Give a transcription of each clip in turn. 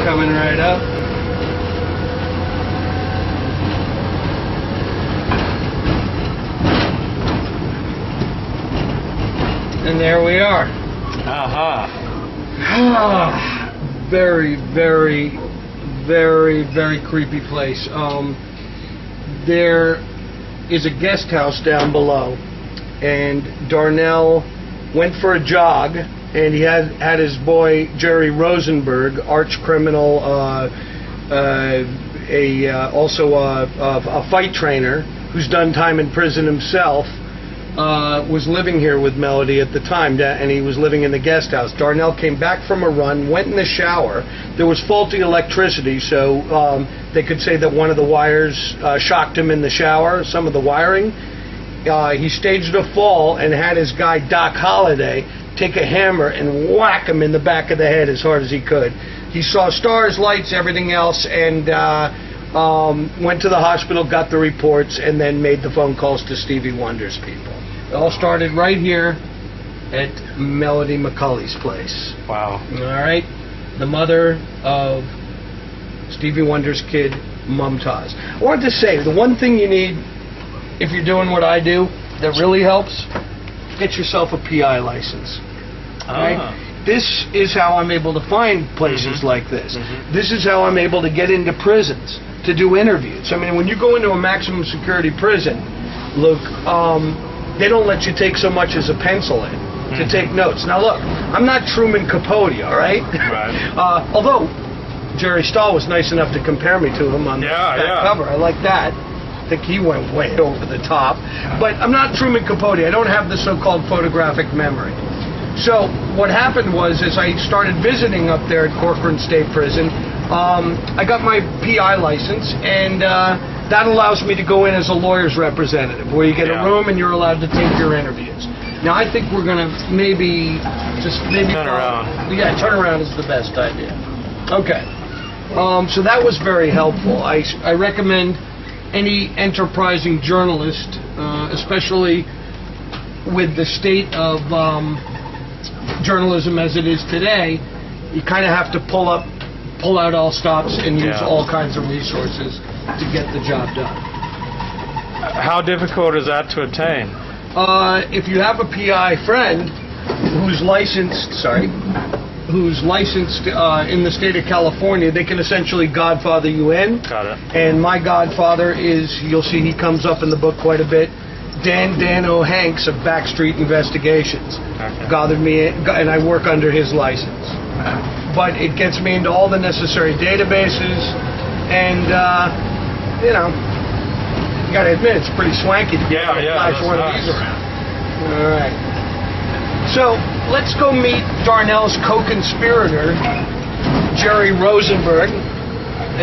Coming right up. And there we are. Very, very, very, very creepy place. There is a guest house down below, and Darnell went for a jog, and he had his boy Jerry Rosenberg, arch criminal, also a fight trainer who's done time in prison himself, was living here with Melody at the time, and he was living in the guest house. Darnell came back from a run, went in the shower. There was faulty electricity, so they could say that one of the wires shocked him in the shower, some of the wiring. He staged a fall and had his guy Doc Holliday take a hammer and whack him in the back of the head as hard as he could. He saw stars, lights, everything else, and went to the hospital, got the reports, and then made the phone calls to Stevie Wonder's people. It all started right here at Melody McCulley's place. Wow. All right? The mother of Stevie Wonder's kid, Mumtaz. I wanted to say, the one thing you need, if you're doing what I do, that really helps, get yourself a PI license. Right? This is how I'm able to find places like this. This is how I'm able to get into prisons to do interviews. I mean, when you go into a maximum security prison, Luke, they don't let you take so much as a pencil in to take notes. Now look, I'm not Truman Capote, all right? Although Jerry Stahl was nice enough to compare me to him on that cover. I like that. I think he went way over the top. But I'm not Truman Capote. I don't have the so-called photographic memory. So what happened was, as I started visiting up there at Corcoran State Prison, I got my PI license, and that allows me to go in as a lawyer's representative, where you get a room and you're allowed to take your interviews. Now I think we're going to maybe turn around. Yeah, turn around is the best idea. Okay. So that was very helpful. I recommend any enterprising journalist, especially with the state of journalism as it is today, you kind of have to pull out all stops and use all kinds of resources to get the job done. How difficult is that to attain? If you have a PI friend who's licensed in the state of California, they can essentially godfather you in. Got it. And my godfather is, you'll see he comes up in the book quite a bit, Dan O'Hanks of Backstreet Investigations. Gathered me in, and I work under his license. But it gets me into all the necessary databases, and you know, you gotta admit, it's pretty swanky to get one of these around. All right. So let's go meet Darnell's co-conspirator, Jerry Rosenberg.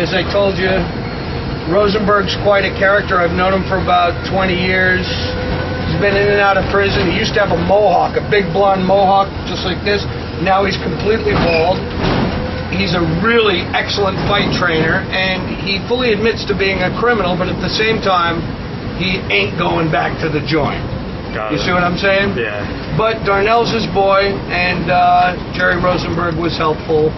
As I told you, Rosenberg's quite a character. I've known him for about 20 years. He's been in and out of prison. He used to have a mohawk, a big blonde mohawk, just like this. Now he's completely bald. He's a really excellent fight trainer, and he fully admits to being a criminal, but at the same time, he ain't going back to the joint. You see what I'm saying? Yeah. But Darnell's his boy, and Jerry Rosenberg was helpful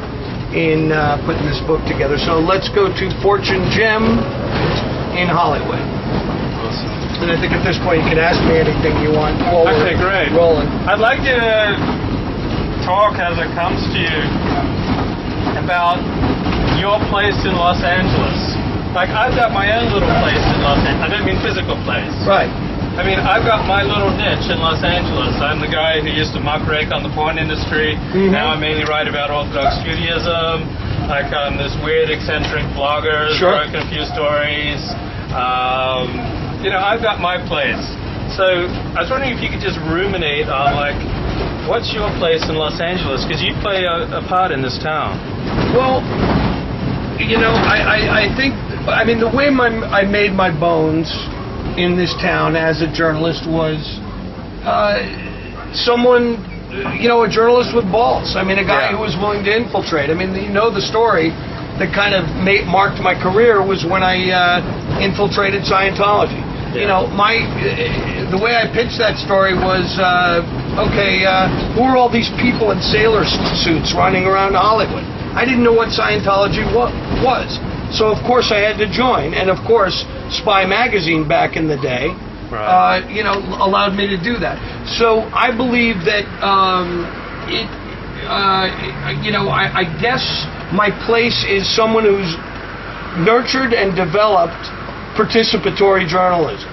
in putting this book together. So let's go to Fortune Gym in Hollywood. Awesome. And I think at this point you can ask me anything you want. Okay, great. Rolling. I'd like to talk as it comes to you about your place in Los Angeles. Like, I've got my own little place in Los Angeles. I don't mean physical place. Right. I mean, I've got my little niche in Los Angeles. I'm the guy who used to muckrake on the porn industry. Now I mainly write about Orthodox Judaism. Like, I'm this weird, eccentric blogger who's broken a few stories. You know, I've got my place. So I was wondering if you could just ruminate on, like, what's your place in Los Angeles? Because you play a part in this town. Well, you know, I think, I mean, the way I made my bones in this town as a journalist was someone, you know, a journalist with balls. I mean, a guy who was willing to infiltrate. I mean, you know, the story that kind of marked my career was when I infiltrated Scientology. You know, the way I pitched that story was, who are all these people in sailor suits running around Hollywood? I didn't know what Scientology was. So, of course, I had to join. And, of course, Spy Magazine back in the day, allowed me to do that. So I believe that, I guess my place is someone who's nurtured and developed participatory journalism.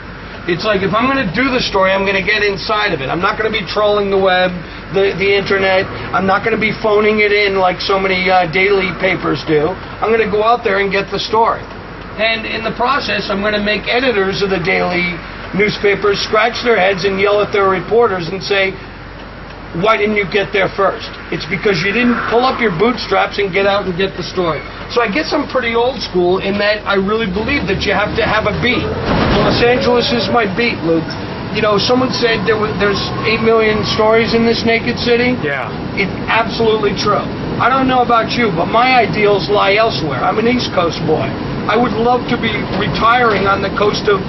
It's like, if I'm going to do the story, I'm going to get inside of it. I'm not going to be trolling the web, the internet. I'm not going to be phoning it in like so many daily papers do. I'm going to go out there and get the story. And in the process, I'm going to make editors of the daily newspapers scratch their heads and yell at their reporters and say, why didn't you get there first? It's because you didn't pull up your bootstraps and get out and get the story. So I guess I'm pretty old school in that I really believe that you have to have a beat. Los Angeles is my beat, Luke. You know, someone said there's 8 million stories in this naked city. Yeah. It's absolutely true. I don't know about you, but my ideals lie elsewhere. I'm an East Coast boy. I would love to be retiring on the coast of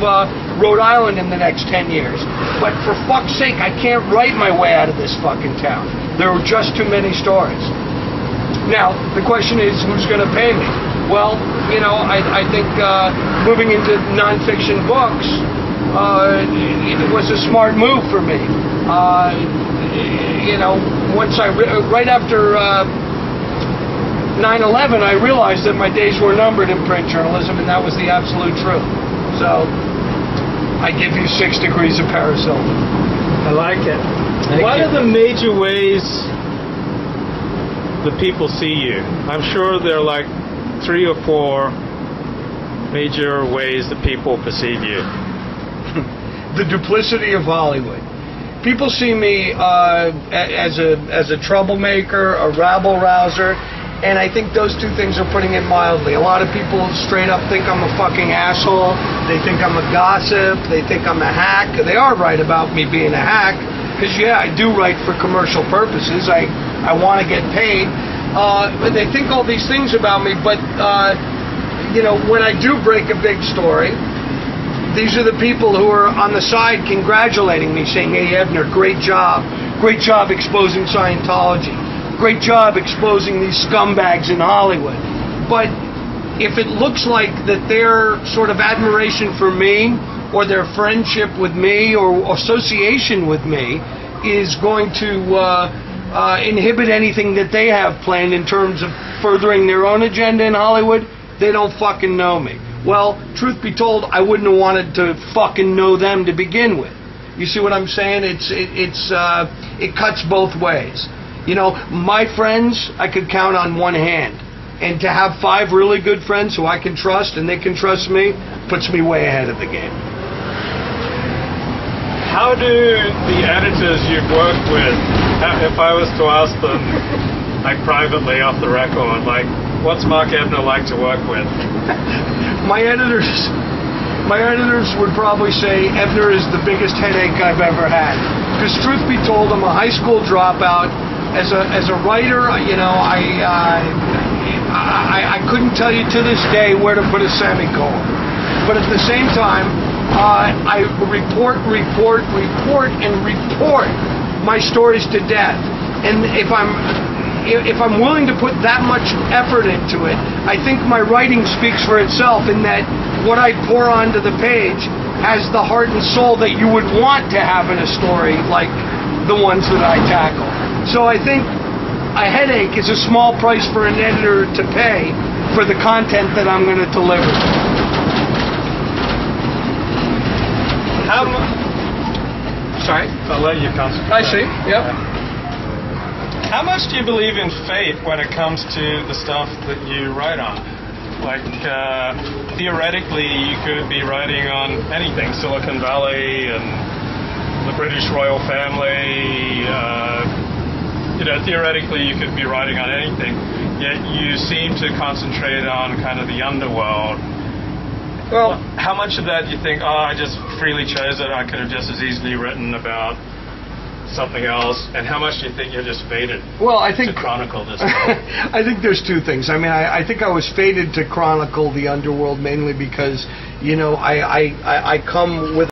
Rhode Island in the next 10 years. But for fuck's sake, I can't write my way out of this fucking town. There are just too many stories. Now, the question is, who's going to pay me? Well, you know, I think moving into nonfiction books, it was a smart move for me. Right after 9/11, I realized that my days were numbered in print journalism, and that was the absolute truth. So, I give you 6 degrees of Paris Hilton. I like it. What are the major ways the people see you? I'm sure there are like 3 or 4 major ways that people perceive you. The duplicity of Hollywood. People see me as a troublemaker, a rabble-rouser, and I think those 2 things are putting it mildly. A lot of people straight up think I'm a fucking asshole. They think I'm a gossip. They think I'm a hack. They are right about me being a hack, because, yeah, I do write for commercial purposes. I want to get paid. But they think all these things about me. But, when I do break a big story, these are the people who are on the side congratulating me, saying, hey, Ebner, great job. Great job exposing Scientology. Great job exposing these scumbags in Hollywood. But if it looks like that their sort of admiration for me, or their friendship with me, or association with me, is going to inhibit anything that they have planned in terms of furthering their own agenda in Hollywood, they don't fucking know me. Well, truth be told, I wouldn't have wanted to fucking know them to begin with. You see what I'm saying? It cuts both ways. You know, my friends, I could count on one hand. And to have 5 really good friends who I can trust and they can trust me, puts me way ahead of the game. How do the editors you've worked with, if I was to ask them, like privately off the record, like, what's Mark Ebner like to work with? My editors would probably say Ebner is the biggest headache I've ever had. Because truth be told, I'm a high school dropout. As a writer, you know, I couldn't tell you to this day where to put a semicolon. But at the same time, I report my stories to death. And if I'm willing to put that much effort into it, I think my writing speaks for itself, in that what I pour onto the page has the heart and soul that you would want to have in a story like the ones that I tackle. So I think a headache is a small price for an editor to pay for the content that I'm going to deliver. Sorry? I'll let you concentrate. I see, yep. How much do you believe in fate when it comes to the stuff that you write on? Like, theoretically, you could be writing on anything, Silicon Valley and the British royal family. Theoretically, you could be writing on anything. Yet you seem to concentrate on kind of the underworld. Well, how much of that do you think, I just freely chose it, I could have just as easily written about something else? And how much do you think you're just fated well, I think to chronicle this? I think there's two things. I mean, I think I was fated to chronicle the underworld mainly because, you know, I come with